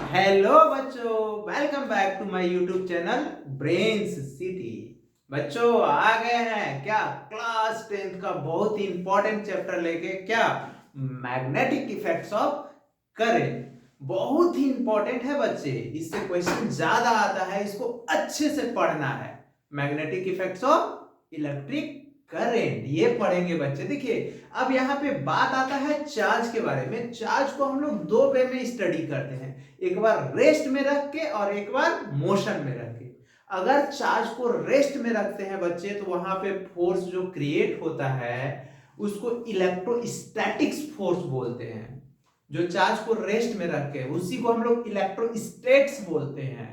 Hello बच्चों, welcome back to my YouTube channel brains city. बच्चों आ गए हैं क्या क्लास 10th का बहुत ही इंपॉर्टेंट चैप्टर लेके, क्या मैग्नेटिक इफेक्ट्स ऑफ करंट। बहुत ही इंपॉर्टेंट है बच्चे, इससे क्वेश्चन ज्यादा आता है, इसको अच्छे से पढ़ना है। Magnetic effects of electric current ये पढ़ेंगे बच्चे। देखिए अब यहाँ पे बात आता है चार्ज के बारे में। चार्ज को हम लोग दो वे में स्टडी करते हैं, एक बार रेस्ट में रख के और एक बार मोशन में रख के। अगर चार्ज को रेस्ट में रखते हैं बच्चे तो वहां पे फोर्स जो क्रिएट होता है उसको इलेक्ट्रोस्टैटिक्स फोर्स बोलते हैं। जो चार्ज को रेस्ट में रख के उसी को हम लोग इलेक्ट्रोस्टैट्स बोलते हैं।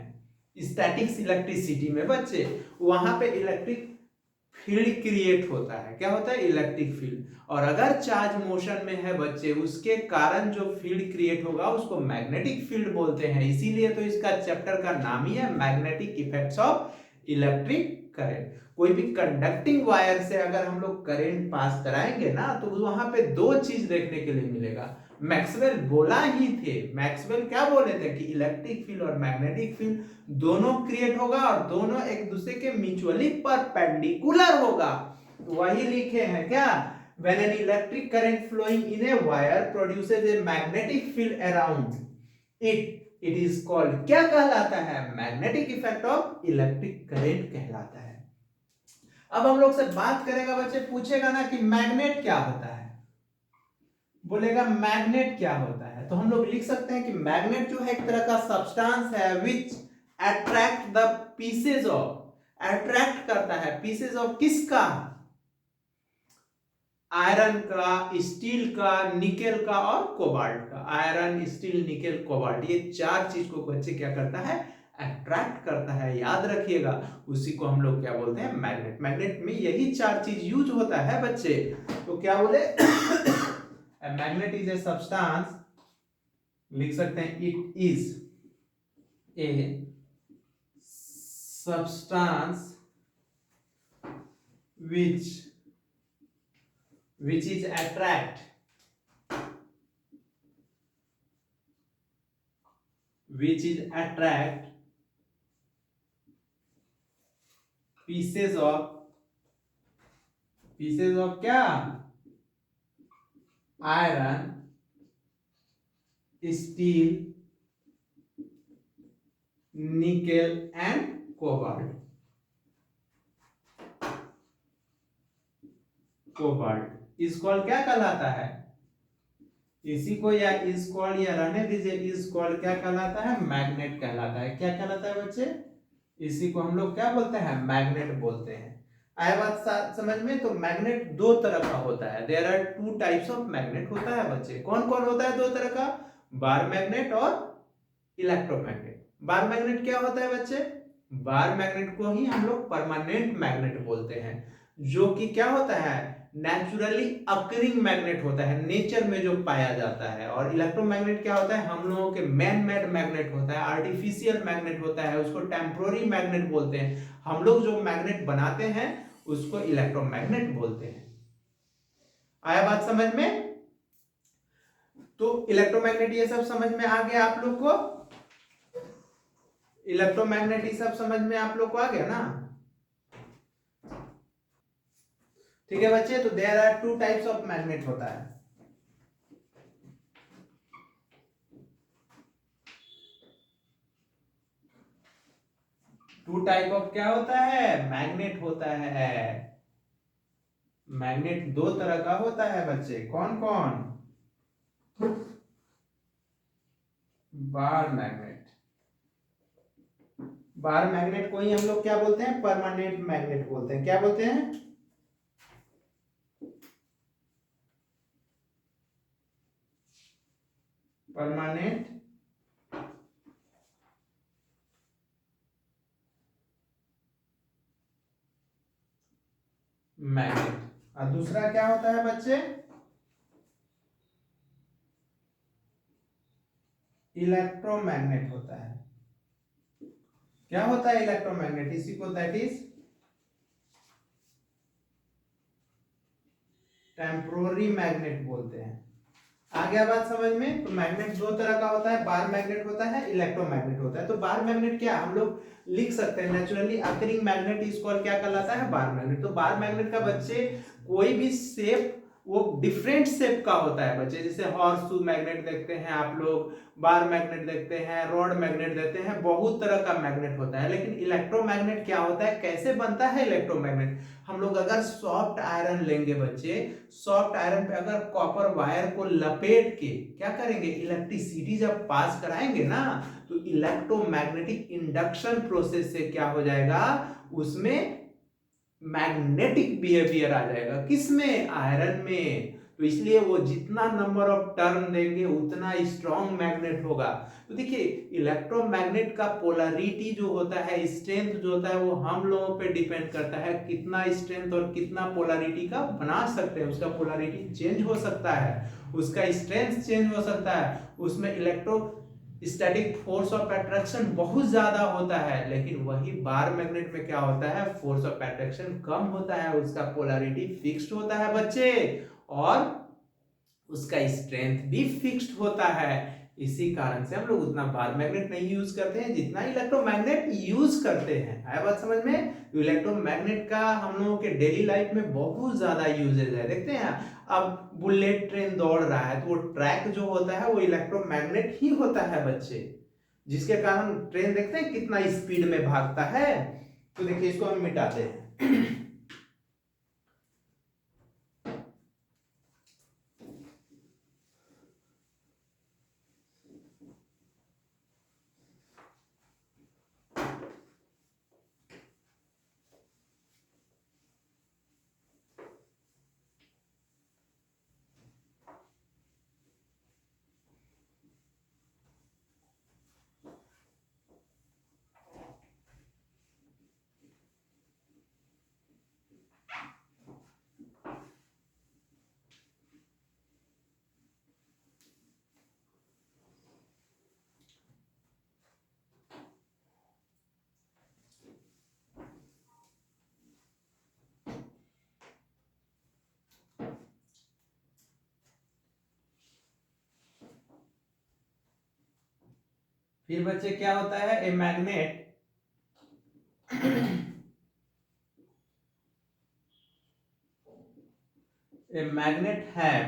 स्टैटिक्स इलेक्ट्रिसिटी में बच्चे वहां पे इलेक्ट्रिक फील्ड क्रिएट होता है। क्या होता है? Electric field. और अगर चार्ज मोशन में है बच्चे, उसके कारण जो फील्ड क्रिएट होगा उसको मैग्नेटिक फील्ड बोलते हैं। इसीलिए तो इसका चैप्टर का नाम ही है magnetic effects of electric current. कोई भी कंडक्टिंग वायर से अगर हम लोग करंट पास कराएंगे ना तो वहां पे दो चीज देखने के लिए मिलेगा। मैक्सवेल बोला ही थे, मैक्सवेल क्या बोले थे कि इलेक्ट्रिक फील्ड और मैग्नेटिक फील्ड दोनों क्रिएट होगा और दोनों एक दूसरे के म्यूचुअली परपेंडिकुलर होगा। तो वही लिखे हैं क्या, when an electric current flowing in a wire produces a magnetic field around it is called, क्या कहलाता है? Magnetic effect of electric current कहलाता है। अब हम लोग से बात करेगा बच्चे, पूछेगा ना कि मैग्नेट क्या होता है, बोलेगा मैग्नेट क्या होता है, तो हम लोग लिख सकते हैं कि मैग्नेट जो है एक तरह का सब्सटेंस है which attract the pieces of, attract करता है पीसेज ऑफ किसका? आयरन का, स्टील का, निकेल का और कोबाल्ट का। आयरन, स्टील, निकेल, कोबाल्ट, ये चार चीज को बच्चे क्या करता है? अट्रैक्ट करता है। याद रखिएगा, उसी को हम लोग क्या बोलते हैं? मैग्नेट। मैग्नेट में यही चार चीज यूज होता है बच्चे। तो क्या बोले? मैग्नेट इज ए सब्सटेंस, लिख सकते हैं it is a substance which is attract pieces of क्या? Iron, steel, nickel and cobalt. इस कॉल क्या कहलाता है? इसी को या इस कॉल या रहने दीजिए, इस कॉल क्या कहलाता है? मैग्नेट कहलाता है। क्या कहलाता है बच्चे? इसी को हम लोग क्या बोलते हैं? मैग्नेट बोलते हैं। आया बात समझ में? तो मैग्नेट दो तरह का होता है। There are two types of magnet होता है बच्चे। कौन कौन होता है दो तरह का? बार मैग्नेट और इलेक्ट्रोमैग्नेट। बार मैग्नेट क्या होता है बच्चे? बार मैग्नेट को ही हम लोग परमानेंट मैग्नेट बोलते हैं, जो कि क्या होता है? नेचुरली अकरिंग मैग्नेट होता है, नेचर में जो पाया जाता है। और इलेक्ट्रोमैग्नेट क्या होता है? हम लोगों के मैन मेड मैग्नेट होता है, आर्टिफिशियल मैग्नेट होता है, उसको टेम्पोररी मैग्नेट बोलते हैं। हम लोग जो मैग्नेट बनाते हैं उसको इलेक्ट्रोमैग्नेट बोलते हैं। आया बात समझ में? तो इलेक्ट्रोमैग्नेट ये सब समझ में आ गया आप लोग को? इलेक्ट्रोमैग्नेट ये सब समझ में आप लोग को आ गया ना? ठीक है बच्चे, तो there are two types of magnet होता है। टू टाइप ऑफ क्या होता है? मैग्नेट होता है। मैग्नेट दो तरह का होता है बच्चे। कौन कौन? Bar magnet. बार मैग्नेट को ही हम लोग क्या बोलते हैं? परमानेंट मैग्नेट बोलते हैं। क्या बोलते हैं? Permanent magnet. और दूसरा क्या होता है बच्चे? इलेक्ट्रोमैग्नेट होता है। क्या होता है इलेक्ट्रोमैग्नेट? इसी को दैट इज टेम्पोररी मैग्नेट बोलते हैं। आ गया बात समझ में? तो मैग्नेट दो तरह का होता है, बार मैग्नेट होता है, इलेक्ट्रोमैग्नेट होता है। तो बार मैग्नेट क्या हम लोग लिख सकते हैं naturally, occurring magnet is called क्या कहलाता है? Bar magnet. तो बार मैग्नेट का बच्चे कोई भी शेप वो डिफरेंट शेप का होता है बच्चे, जैसे हॉर्स शू मैग्नेट देखते हैं आप लोग, बार मैग्नेट देखते हैं, रॉड मैग्नेट देखते हैं, बहुत तरह का मैग्नेट होता है। लेकिन इलेक्ट्रोमैग्नेट क्या होता है, कैसे बनता है इलेक्ट्रोमैग्नेट? हम लोग अगर सॉफ्ट आयरन लेंगे बच्चे, सॉफ्ट आयरन पे अगर कॉपर वायर को लपेट के क्या करेंगे, इलेक्ट्रिसिटी जब पास कराएंगे ना, तो इलेक्ट्रोमैग्नेटिक इंडक्शन प्रोसेस से क्या हो जाएगा, उसमें मैग्नेटिक बिहेवियर आ जाएगा। किसमें? आयरन में। तो इसलिए वो जितना नंबर ऑफ टर्न देंगे उतना स्ट्रॉन्ग मैग्नेट होगा। तो देखिए इलेक्ट्रोमैग्नेट का पोलैरिटी जो होता है, स्ट्रेंथ जो होता है, वो हम लोगों पे डिपेंड करता है कितना स्ट्रेंथ और कितना पोलैरिटी का बना सकते हैं। उसका पोलैरिटी चेंज हो सकता है, उसका स्ट्रेंथ चेंज हो सकता है, उसमें electro static force of attraction बहुत ज्यादा होता है। लेकिन वही बार मैग्नेट में क्या होता है, फोर्स ऑफ अट्रैक्शन कम होता है, उसका पोलैरिटी फिक्स्ड होता है बच्चे, और उसका स्ट्रेंथ भी फिक्स्ड होता है। इसी कारण से हम लोग उतना बार मैग्नेट नहीं यूज करते हैं जितना इलेक्ट्रोमैग्नेट यूज करते हैं। आया बात समझ में? तो इलेक्ट्रोमैग्नेट का हम लोगों के डेली लाइफ में बहुत ज्यादा यूजेज है। देखते हैं अब बुलेट ट्रेन दौड़ रहा है तो वो ट्रैक जो होता है वो इलेक्ट्रोमैग्नेट ही होता है बच्चे, जिसके कारण ट्रेन देखते हैं कितना स्पीड में भागता है। तो देखिए इसको हम मिटाते हैं। फिर बच्चे क्या होता है, a magnet a magnet have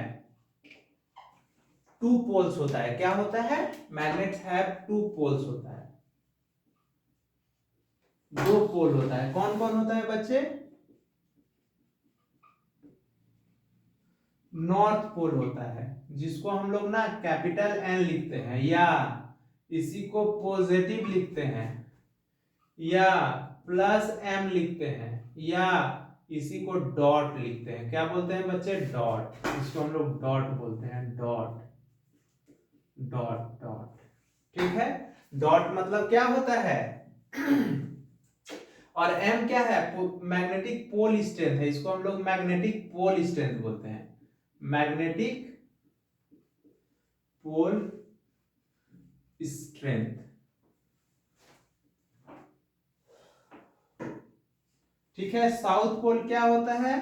two poles होता है। क्या होता है? मैग्नेट हैव टू पोल्स होता है, दो पोल होता है। कौन कौन होता है बच्चे? नॉर्थ पोल होता है, जिसको हम लोग ना कैपिटल एन लिखते हैं, या इसी को पॉजिटिव लिखते हैं, या प्लस एम लिखते हैं, या इसी को डॉट लिखते हैं। क्या बोलते हैं बच्चे? डॉट। इसको हम लोग डॉट बोलते हैं, डॉट डॉट डॉट। ठीक है, डॉट मतलब क्या होता है? और एम क्या है? मैग्नेटिक पोल स्ट्रेंथ है, इसको हम लोग मैग्नेटिक पोल स्ट्रेंथ बोलते हैं, मैग्नेटिक पोल स्ट्रेंथ। ठीक है, साउथ पोल क्या होता है?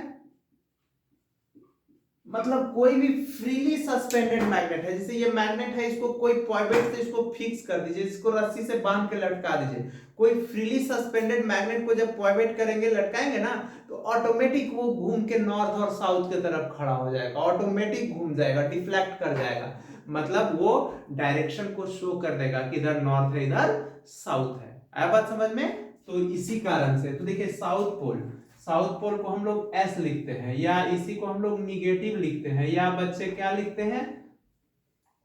मतलब कोई भी फ्रीली सस्पेंडेड मैग्नेट है, जैसे ये मैग्नेट है, इसको कोई पॉइंट से इसको फिक्स कर दीजिए, इसको रस्सी से बांध के लटका दीजिए। कोई फ्रीली सस्पेंडेड मैग्नेट को जब पॉइंट करेंगे, लटकाएंगे ना, तो ऑटोमेटिक वो घूम के नॉर्थ और साउथ की तरफ खड़ा हो जाएगा, ऑटोमेटिक घूम जाएगा, डिफ्लेक्ट कर जाएगा। मतलब वो डायरेक्शन को शो कर देगा कि इधर नॉर्थ है, इधर साउथ है। आया बात समझ में? तो इसी कारण से तो देखिए साउथ पोल, साउथ पोल को हम लोग एस लिखते हैं, या इसी को हम लोग निगेटिव लिखते हैं, या बच्चे क्या लिखते हैं,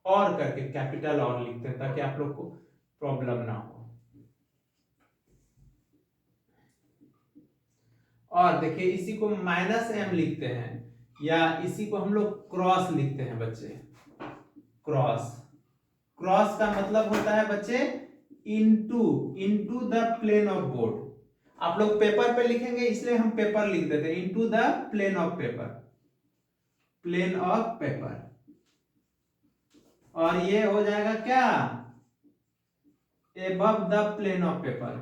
और करके कैपिटल और लिखते हैं, ताकि आप लोग को प्रॉब्लम ना हो। और देखिए इसी को माइनस एम लिखते हैं, या इसी को हम लोग क्रॉस लिखते हैं बच्चे, क्रॉस। क्रॉस का मतलब होता है बच्चे into, into the plane of board. आप लोग पेपर पे लिखेंगे इसलिए हम पेपर लिख देते हैं, into the plane of paper, plane of paper. और ये हो जाएगा क्या? Above the plane of paper.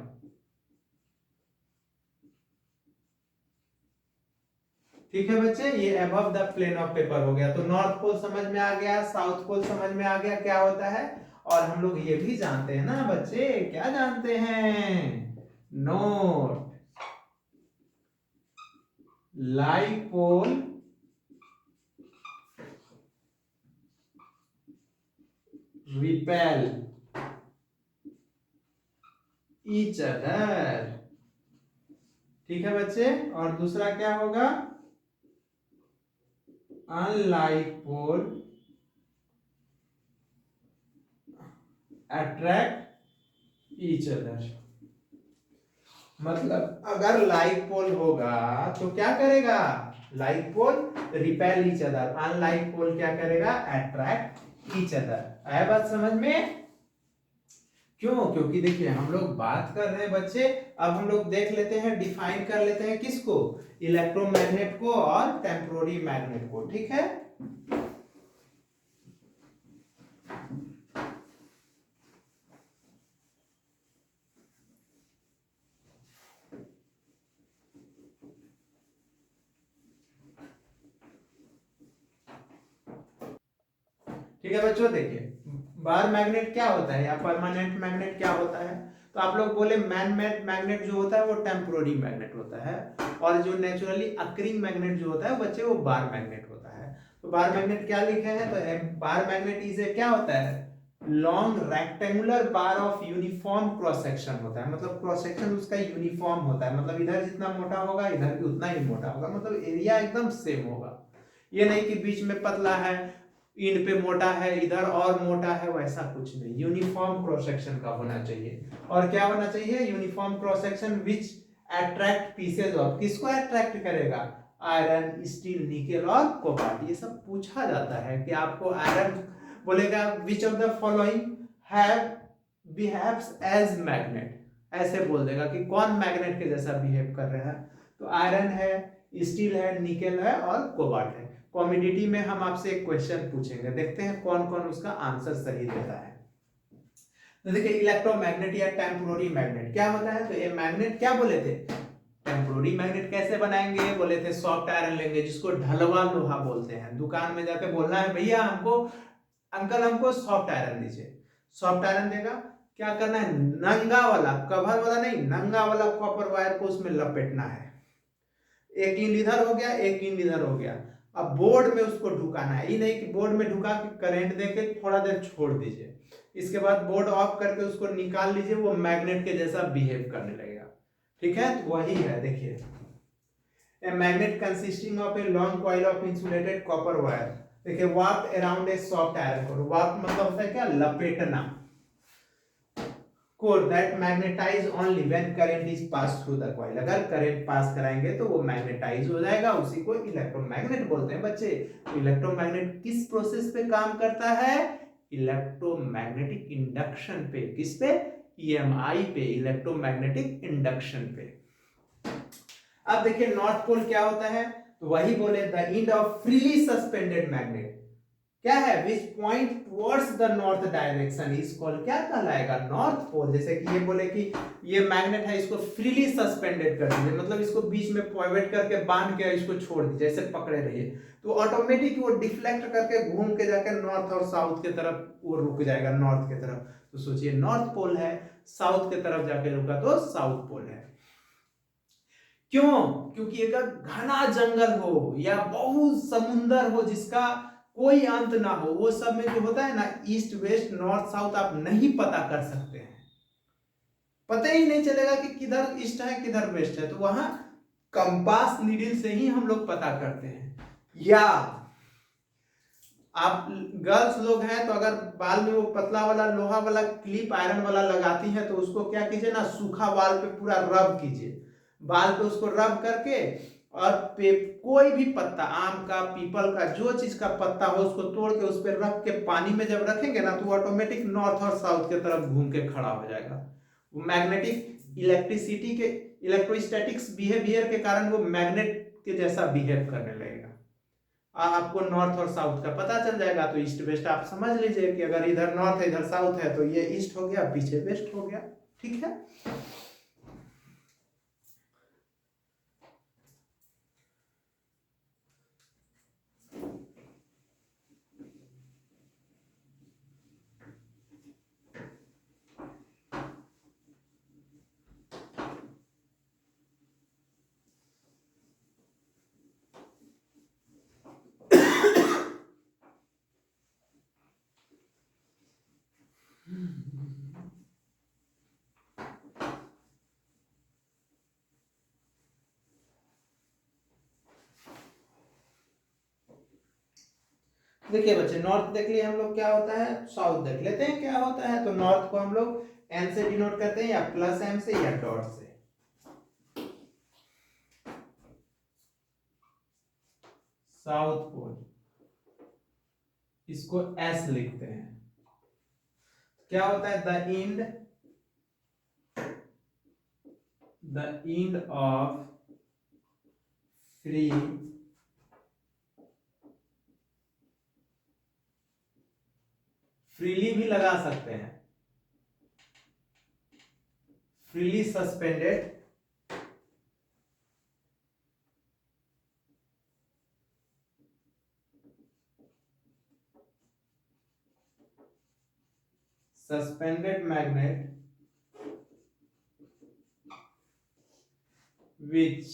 ठीक है बच्चे, ये above the plane of paper हो गया। तो नॉर्थ पोल समझ में आ गया, साउथ पोल समझ में आ गया क्या होता है। और हम लोग ये भी जानते हैं ना बच्चे, क्या जानते हैं, note like pole repel each other. ठीक है बच्चे, और दूसरा क्या होगा, unlike pole attract each other. मतलब अगर लाइक पोल होगा तो क्या करेगा, like pole repel each other, unlike pole क्या करेगा, अट्रैक्ट ईच अदर। आया बात समझ में। क्यों, क्योंकि देखिए हम लोग बात कर रहे हैं बच्चे, अब हम लोग देख लेते हैं, डिफाइन कर लेते हैं किसको, इलेक्ट्रोमैग्नेट को और टेम्पोररी मैग्नेट को। ठीक है, ठीक है बच्चों। देखिए बार मैग्नेट क्या होता है या परमानेंट मैग्नेट क्या होता है, तो आप लोग बोले मैन मेड मैग्नेट जो होता है वो टेम्पोररी मैग्नेट होता है, और जो नेचुरली अक्रिंग मैग्नेट जो होता है बच्चे वो बार मैग्नेट होता है। तो बार मैग्नेट क्या लिखे हैं, तो बार मैग्नेट इज ए क्या होता है, long rectangular bar of uniform cross section होता है। मतलब क्रॉस सेक्शन उसका यूनिफॉर्म होता है, मतलब इधर जितना मोटा होगा इधर भी उतना ही मोटा होगा, मतलब एरिया एकदम सेम होगा। ये नहीं कि बीच में पतला है, इंड पे मोटा है, इधर और मोटा है, वैसा कुछ नहीं। यूनिफॉर्म क्रॉस सेक्शन का होना चाहिए। और क्या होना चाहिए, uniform cross section which attract pieces of, किसको अट्रैक्ट करेगा, आयरन, स्टील, निकेल और कोबाल्ट। ये सब पूछा जाता है कि आपको आयरन बोलेगा which of the following have behaves as magnet, ऐसे बोल देगा कि कौन मैग्नेट के जैसा बिहेव कर रहा है। तो आयरन है, स्टील है, निकेल है और कोबाल्ट है। कॉमोडिटी में हम आपसे एक क्वेश्चन पूछेंगे, देखते हैं कौन कौन उसका आंसर सही देता है। तो देखिए इलेक्ट्रोमैग्नेट या टेम्पोररी मैग्नेट क्या होता है, तो ये मैग्नेट क्या बोले थे, टेम्पोररी मैग्नेट कैसे बनाएंगे, बोले थे सॉफ्ट आयरन लेंगे जिसको ढलवा लोहा बोलते हैं। दुकान में जाके बोलना है भैया हमको, अंकल हमको सॉफ्ट आयरन दीजिए, सॉफ्ट आयरन देगा। क्या करना है, नंगा वाला, कवर वाला नहीं, नंगा वाला कॉपर वायर को उसमें लपेटना है। एक इंड इधर हो गया, एक इंड इधर हो गया। अब बोर्ड में उसको ढुकाना है, ये नहीं कि बोर्ड में ढुका के करंट देके थोड़ा देर छोड़ दीजिए, इसके बाद बोर्ड ऑफ करके उसको निकाल लीजिए, वो मैग्नेट के जैसा बिहेव करने लगेगा। ठीक है, तो वही है। देखिए a magnet consisting of a long coil of insulated copper wire, देखिए warped around a soft iron core. Warp मतलब होता है क्या, लपेटना, core that magnetise only when current is pass through the coil. अगर करंट पास कराएंगे तो वो मैग्नेटाइज हो जाएगा, उसी को इलेक्ट्रोमैग्नेट बोलते हैं बच्चे। तो इलेक्ट्रोमैग्नेट किस प्रोसेस पे काम करता है, इलेक्ट्रोमैग्नेटिक इंडक्शन पे। किस पे, ईएमआई पे, इलेक्ट्रोमैग्नेटिक इंडक्शन पे। अब देखिए नॉर्थ पोल क्या होता है, तो वही बोले the end of freely suspended magnet क्या है, which point towards the north direction is called, क्या कहलाएगा, नॉर्थ पोल। जैसे कि ये बोले कि ये मैग्नेट है, इसको फ्रीली सस्पेंडेड कर दीजिए, मतलब इसको बीच में पॉइंट करके बांध के इसको छोड़ दीजिए, ऐसे पकड़े रहिए, तो ऑटोमेटिक वो डिफ्लेक्ट करके घूम के जाकर नॉर्थ और साउथ के तरफ वो रुक जाएगा, नॉर्थ के तरफ। तो सोचिए नॉर्थ पोल है, साउथ के तरफ जाके रुका तो साउथ पोल है। क्यों, क्योंकि अगर घना जंगल हो या बहुत समुंदर हो जिसका कोई अंत ना हो, वो सब में जो होता है ना, ईस्ट वेस्ट नॉर्थ साउथ आप नहीं पता कर सकते हैं, पता ही नहीं चलेगा कि किधर ईस्ट है किधर वेस्ट है। तो वहां कंपास नीडल से ही हम लोग पता करते हैं। या आप गर्ल्स लोग हैं तो अगर बाल में वो पतला वाला लोहा वाला क्लिप आयरन वाला लगाती हैं, तो उसको क्या कीजिए ना, सूखा बाल पे पूरा रब कीजिए, बाल पे उसको रब करके, और कोई भी पत्ता, आम का, पीपल का, जो चीज का पत्ता हो उसको तोड़ के उस पर रख के पानी में जब रखेंगे ना, तो ऑटोमेटिक नॉर्थ और साउथ के तरफ घूम के खड़ा हो जाएगा। वो मैग्नेटिक इलेक्ट्रिसिटी के, इलेक्ट्रोस्टैटिक्स बिहेवियर के कारण वो मैग्नेट के जैसा बिहेव करने लगेगा। आपको नॉर्थ और साउथ का पता चल जाएगा, तो ईस्ट वेस्ट आप समझ लीजिए कि अगर इधर नॉर्थ है इधर साउथ है, तो ये ईस्ट हो गया, पीछे वेस्ट हो गया। ठीक है, देखिए बच्चे, नॉर्थ देख लिए हम लोग, क्या होता है, साउथ देख लेते हैं क्या होता है। तो नॉर्थ को हम लोग एन से डिनोट करते हैं, या प्लस एम से, या डॉट से। साउथ पोल, इसको एस लिखते हैं। क्या होता है, the end of free freely भी लगा सकते हैं, freely suspended magnet which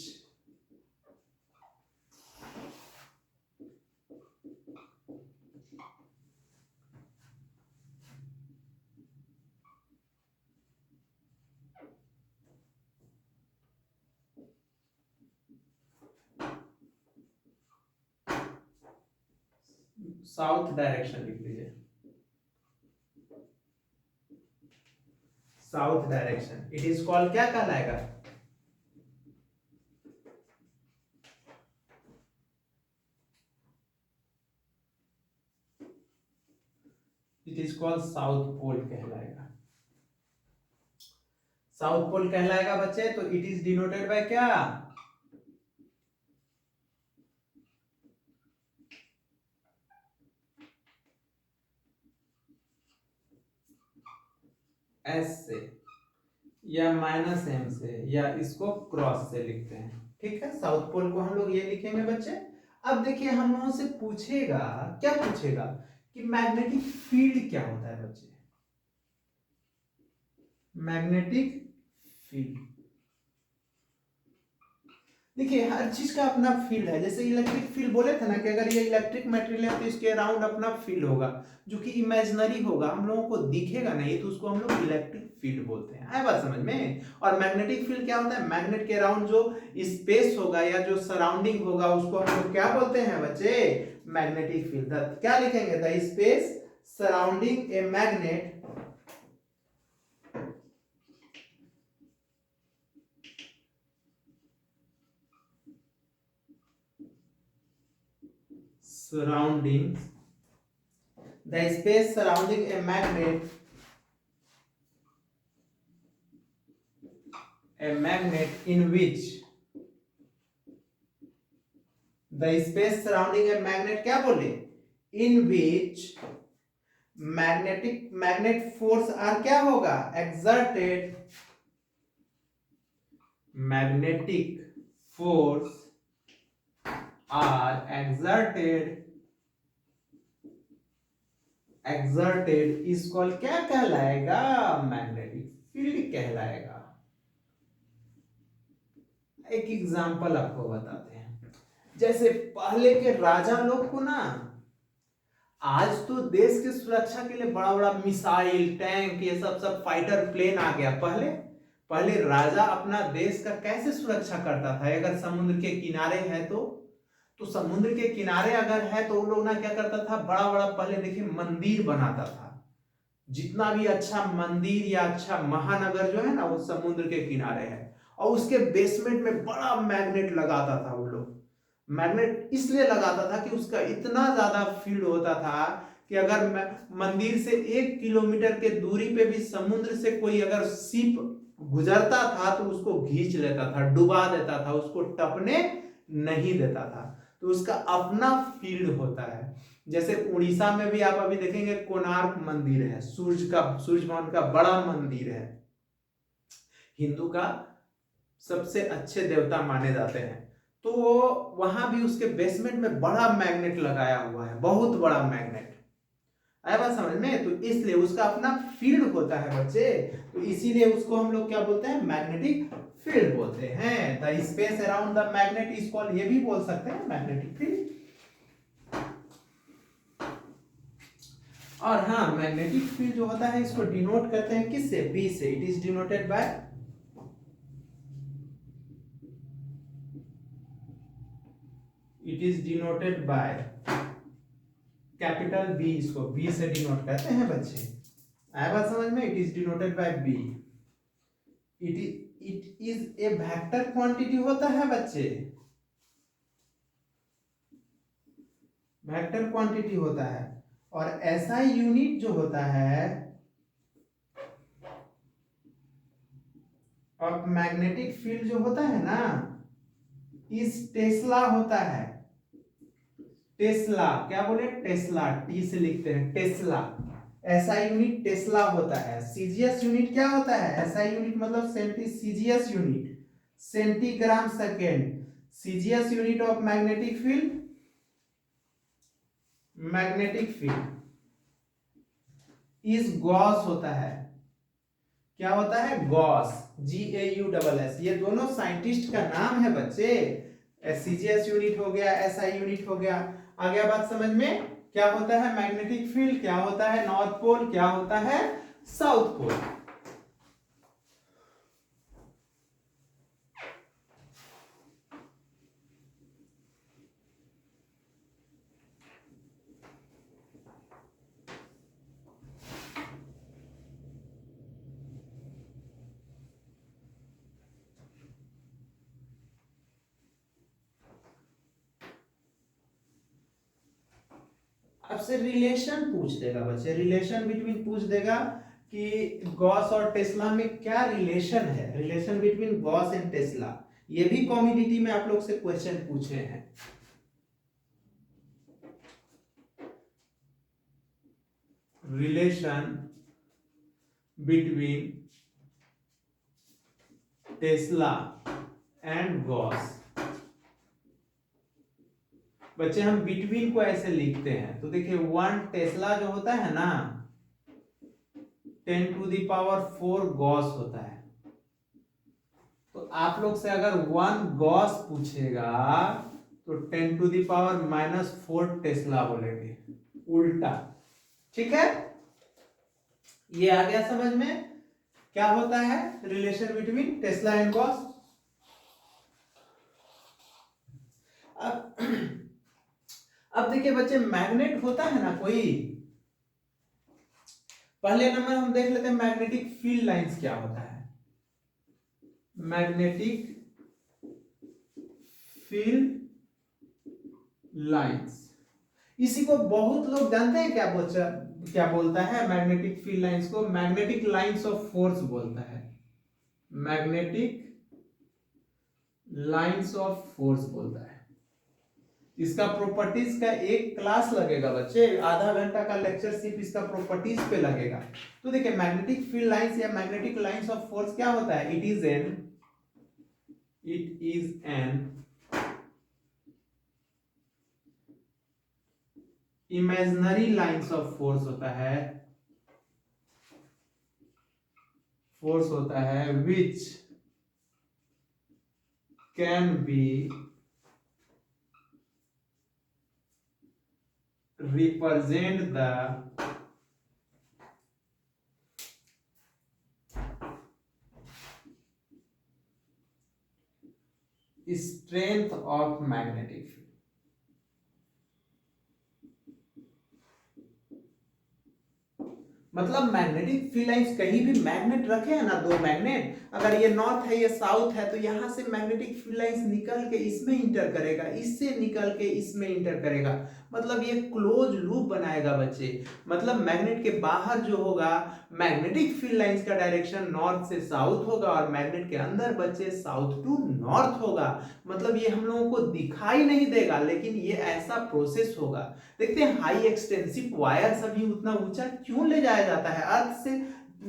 south direction लिख लीजिए, south direction. It is called, क्या कहलाएगा, it is called south pole कहलाएगा। साउथ पोल कहलाएगा बच्चे। तो इट इज डिनोटेड बाय क्या, एस से, या माइनस एम से, या इसको क्रॉस से लिखते हैं। ठीक है, साउथ पोल को हम लोग ये लिखेंगे बच्चे। अब देखिए, हम लोगों से पूछेगा, क्या पूछेगा, कि मैग्नेटिक फील्ड क्या होता है बच्चे, मैग्नेटिक फील्ड। देखिए, हर चीज का अपना फील्ड है। जैसे इलेक्ट्रिक फील्ड बोले थे ना, कि अगर ये इलेक्ट्रिक मटेरियल है तो इसके अराउंड अपना फील्ड होगा, जो कि इमेजिनरी होगा, हम लोगों को दिखेगा नहीं, तो उसको हम लोग इलेक्ट्रिक फील्ड बोलते हैं। आए बात समझ में। और मैग्नेटिक फील्ड क्या होता है, मैग्नेट के अराउंड जो स्पेस होगा या जो सराउंडिंग होगा, उसको हम लोग क्या बोलते हैं बच्चे, मैग्नेटिक फील्ड। क्या लिखेंगे, the space surrounding a magnet surrounding the space surrounding a magnet in which the space surrounding a magnet, क्या बोले, in which magnet force are क्या होगा, exerted, magnetic force are exerted is called, क्या कहलाएगा, magnetic field कहलाएगा। एक example आपको बताते हैं। जैसे पहले के राजा लोग को ना, आज तो देश के सुरक्षा के लिए बड़ा बड़ा मिसाइल, टैंक, ये सब फाइटर प्लेन आ गया। पहले राजा अपना देश का कैसे सुरक्षा करता था, अगर समुद्र के किनारे है तो समुद्र के किनारे अगर है तो वो लोग ना क्या करता था, बड़ा बड़ा पहले देखिए मंदिर बनाता था। जितना भी अच्छा मंदिर या अच्छा महानगर जो है ना, वो समुद्र के किनारे है, और उसके बेसमेंट में बड़ा मैग्नेट लगाता था वो लोग। मैग्नेट इसलिए लगाता था कि उसका इतना ज्यादा फील्ड होता था कि अगर मंदिर से 1 किलोमीटर के दूरी पे भी समुद्र से कोई अगर शिप गुजरता था तो उसको खींच लेता था, डुबा देता था, उसको टपने नहीं देता था। तो उसका अपना फील्ड होता है। जैसे उड़ीसा में भी आप अभी देखेंगे कोणार्क मंदिर है, सूर्य भगवान का बड़ा मंदिर है, हिंदू का सबसे अच्छे देवता माने जाते हैं। तो वहां भी उसके बेसमेंट में बड़ा मैग्नेट लगाया हुआ है, बहुत बड़ा मैग्नेट। आया बात समझ में। तो इसलिए उसका अपना फील्ड होता है बच्चे, तो इसीलिए उसको हम लोग क्या बोलते हैं, मैग्नेटिक फील्ड बोलते हैं। The space around the magnet is called, ये भी बोल सकते हैं, मैग्नेटिक फील्ड। और हाँ, मैग्नेटिक फील्ड जो होता है इसको डिनोट करते हैं किससे? बी से। It is denoted by capital B. इसको बी से डिनोट करते हैं बच्चे। आया बात समझ में? It is denoted by B. It is a vector quantity होता है बच्चे, वेक्टर क्वांटिटी होता है। और ऐसा यूनिट जो होता है और मैग्नेटिक फील्ड जो होता है ना, इस टेस्ला होता है। टेस्ला, क्या बोले? टेस्ला, टी से लिखते हैं टेस्ला। ऐसा यूनिट टेस्ला होता है। सीजीएस यूनिट क्या होता है? ऐसा यूनिट मतलब CGS unit, centigram second. CGS unit of magnetic field, magnetic field is Gauss होता है। क्या होता है? Gauss, GAUSS। ये दोनों साइंटिस्ट का नाम है बच्चे। सीजीएस यूनिट हो गया, एसआई यूनिट हो गया। आ गया बात समझ में? क्या होता है मैग्नेटिक फील्ड, क्या होता है नॉर्थ पोल, क्या होता है साउथ पोल। आपसे रिलेशन पूछ देगा बच्चे, रिलेशन बिटवीन पूछ देगा कि गॉस और टेस्ला में क्या रिलेशन है। Relation between Gauss and Tesla, ये भी कॉम्युनिटी में आप लोग से क्वेश्चन पूछे हैं। Relation between Tesla and Gauss. बच्चे हम बिटवीन को ऐसे लिखते हैं, तो देखिए 1 टेस्ला जो होता है ना, 10⁴ गॉस होता है। तो आप लोग से अगर 1 गॉस पूछेगा तो 10⁻⁻4 टेस्ला बोलेंगे, उल्टा। ठीक है, ये आ गया समझ में? क्या होता है relation between Tesla and Gauss. अब देखिए बच्चे, मैग्नेट होता है ना कोई, पहले नंबर हम देख लेते हैं मैग्नेटिक फील्ड लाइंस क्या होता है। मैग्नेटिक फील्ड लाइंस, इसी को बहुत लोग जानते हैं। क्या बोलता है मैग्नेटिक फील्ड लाइंस को? मैग्नेटिक लाइंस ऑफ फोर्स बोलता है। मैग्नेटिक लाइंस ऑफ फोर्स बोलता है। इसका प्रॉपर्टीज का एक क्लास लगेगा बच्चे, आधा घंटा का लेक्चर सिर्फ इसका प्रॉपर्टीज पे लगेगा। तो देखिए मैग्नेटिक फील्ड लाइंस या मैग्नेटिक लाइंस ऑफ फोर्स क्या होता है? It is an imaginary lines of force होता है, फोर्स होता है which can be represent the strength of magnetic field। मतलब मैग्नेटिक फील्ड लाइंस, कहीं भी मैग्नेट रखे हैं ना, 2 मैग्नेट, अगर ये नॉर्थ है ये साउथ है, तो यहां से मैग्नेटिक फील्ड लाइंस निकल के इसमें इंटर करेगा, इससे निकल के इसमें इंटर करेगा। मतलब ये क्लोज लूप बनाएगा बच्चे। मतलब मैग्नेट के बाहर जो होगा, मैग्नेटिक फील्ड लाइंस का डायरेक्शन नॉर्थ से साउथ होगा, और मैग्नेट के अंदर बच्चे साउथ टू नॉर्थ होगा। मतलब ये हम लोगों को दिखाई नहीं देगा, लेकिन ये ऐसा प्रोसेस होगा। देखते हैं हाई एक्सटेंसिव वायर सभी उतना ऊंचा क्यों ले जाया जाता है, अर्थ से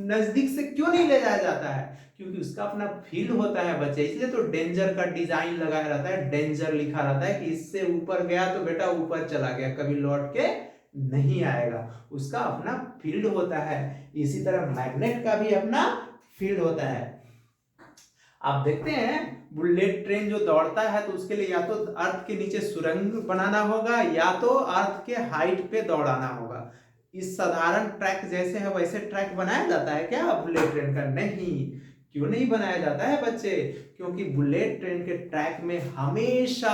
नजदीक से क्यों नहीं ले जाया जाता है? क्योंकि उसका अपना फील्ड होता है बच्चे। इसलिए तो डेंजर का डिजाइन लगाया रहता है, डेंजर लिखा रहता है कि इससे ऊपर गया तो बेटा ऊपर चला गया, कभी लौट के नहीं आएगा। उसका अपना फील्ड होता है। इसी तरह मैग्नेट का भी अपना फील्ड होता है। आप देखते हैं बुलेट ट्रेन जो दौड़ता है, तो उसके लिए या तो अर्थ के नीचे सुरंग बनाना होगा, या तो अर्थ के हाइट पे दौड़ाना होगा। इस साधारण ट्रैक जैसे है वैसे ट्रैक बनाया जाता है क्या बुलेट ट्रेन का? नहीं। क्यों नहीं बनाया जाता है बच्चे? क्योंकि बुलेट ट्रेन के ट्रैक में हमेशा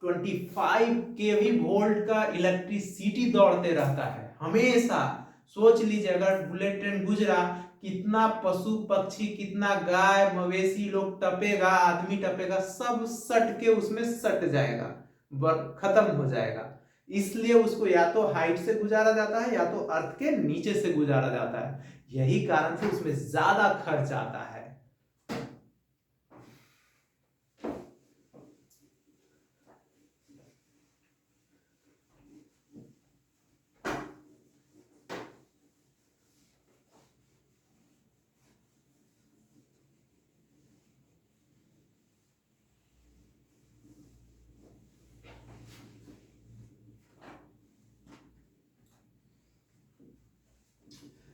25 केवी वोल्ट का इलेक्ट्रिसिटी दौड़ते रहता है हमेशा। सोच लीजिए अगर बुलेट ट्रेन गुजरा, कितना पशु पक्षी, कितना गाय मवेशी लोग टपेगा, आदमी टपेगा, सब सट के उसमें सट जाएगा, खत्म हो जाएगा। इसलिए उसको या तो हाइट से गुजारा जाता है या तो अर्थ के नीचे से गुजारा जाता है। यही कारण से उसमें ज्यादा खर्च आता है।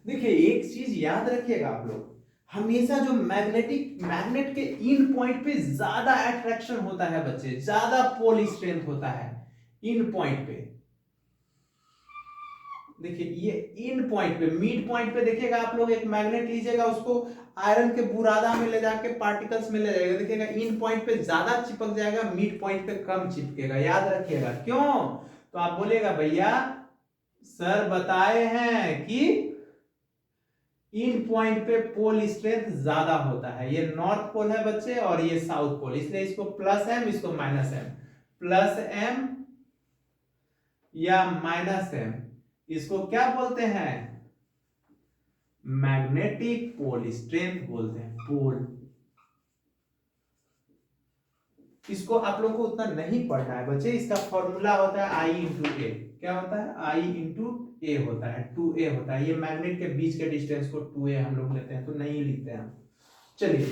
देखिए एक चीज याद रखिएगा आप लोग, हमेशा जो मैग्नेट के इन पॉइंट पे ज्यादा अट्रैक्शन होता है बच्चे, ज्यादा पोल स्ट्रेंथ होता है इन पॉइंट पे। देखिए ये इन पॉइंट पे, मिड पॉइंट पे देखिएगा आप लोग, एक मैग्नेट लीजिएगा, उसको आयरन के बुरादा में ले जाके पार्टिकल्स में ले जाएगा, देखिएगा इन पॉइंट पे ज्यादा चिपक जाएगा, मिड पॉइंट पे कम चिपकेगा। याद रखिएगा। क्यों? तो आप बोलेगा भैया सर बताए हैं कि इन पॉइंट पे पोल स्ट्रेंथ ज्यादा होता है। ये नॉर्थ पोल है बच्चे और ये साउथ पोल, इसलिए इसको प्लस एम, इसको माइनस एम। प्लस एम या माइनस एम, इसको क्या बोलते हैं? मैग्नेटिक पोल स्ट्रेंथ बोलते हैं, पोल। इसको आप लोगों को उतना नहीं पढ़ना है बच्चे। इसका फॉर्मूला होता है आई इंटू ए। क्या होता है? आई इंटू ए होता है, 2a होता है। ये मैग्नेट के बीच के डिस्टेंस को 2a हम लोग लेते हैं, तो नहीं लिखते हैं। चलिए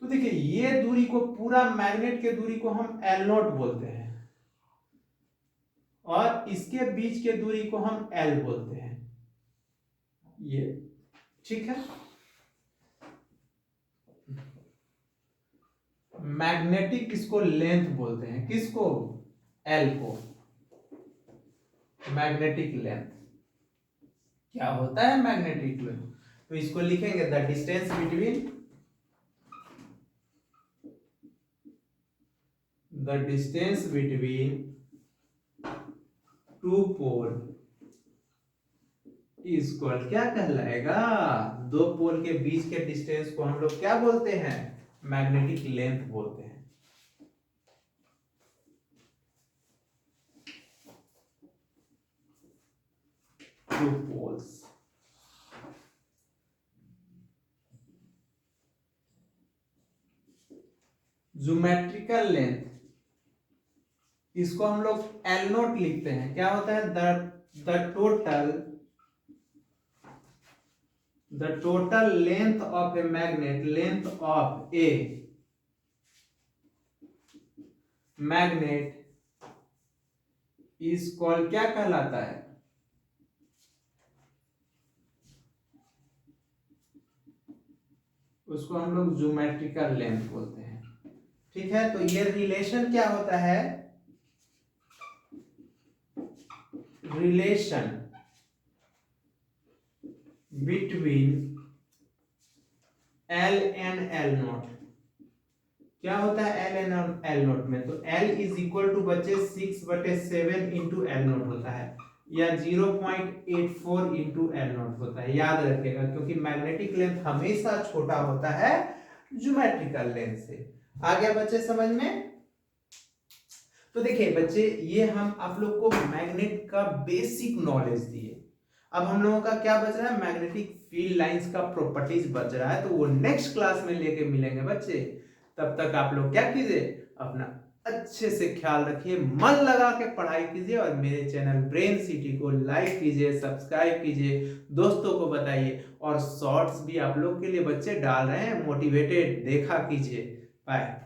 तो देखिए ये दूरी को, पूरा मैग्नेट के दूरी को हम एल नोट बोलते हैं और इसके बीच के दूरी को हम एल बोलते हैं। ये ठीक है। मैग्नेटिक इसको लेंथ बोलते हैं, किसको? एल को। मैग्नेटिक लेंथ क्या होता है? Magnetic length. तो इसको लिखेंगे the distance between two pole equal, क्या कहलाएगा? दो पोल के बीच के डिस्टेंस को हम लोग क्या बोलते हैं? मैग्नेटिक लेंथ बोलते हैं। Two poles. ज्योमेट्रिकल लेंथ, इसको हम लोग एल नोट लिखते हैं। क्या होता है? The total length of a magnet, length of a magnet is called, क्या कहलाता है? उसको हम लोग ज्योमेट्रिकल लेंथ बोलते हैं। ठीक है। तो ये रिलेशन क्या होता है? Relation between L and L note. क्या होता है एल एंड एल नोट में? तो एल इज इक्वल टू बच्चे 6/7 इंटू एल नोट होता है, या 0.84 इंटू एल नोट होता है। याद रखिएगा क्योंकि मैग्नेटिक लेंथ हमेशा छोटा होता है ज्योमेट्रिकल लेंथ से। आ गया बच्चे समझ में? तो देखिए बच्चे ये हम आप लोग को मैग्नेट का बेसिक नॉलेज दिए। अब हम लोगों का क्या बच रहा है? मैग्नेटिक फील्ड लाइंस का प्रॉपर्टीज बच रहा है, तो वो नेक्स्ट क्लास में लेके मिलेंगे बच्चे। तब तक आप लोग क्या कीजिए, अपना अच्छे से ख्याल रखिए, मन लगा के पढ़ाई कीजिए और मेरे चैनल ब्रेन सिटी को लाइक कीजिए, सब्सक्राइब कीजिए, दोस्तों को बताइए, और शॉर्ट्स भी आप लोग के लिए बच्चे डाल रहे हैं मोटिवेटेड, देखा कीजिए। बाय।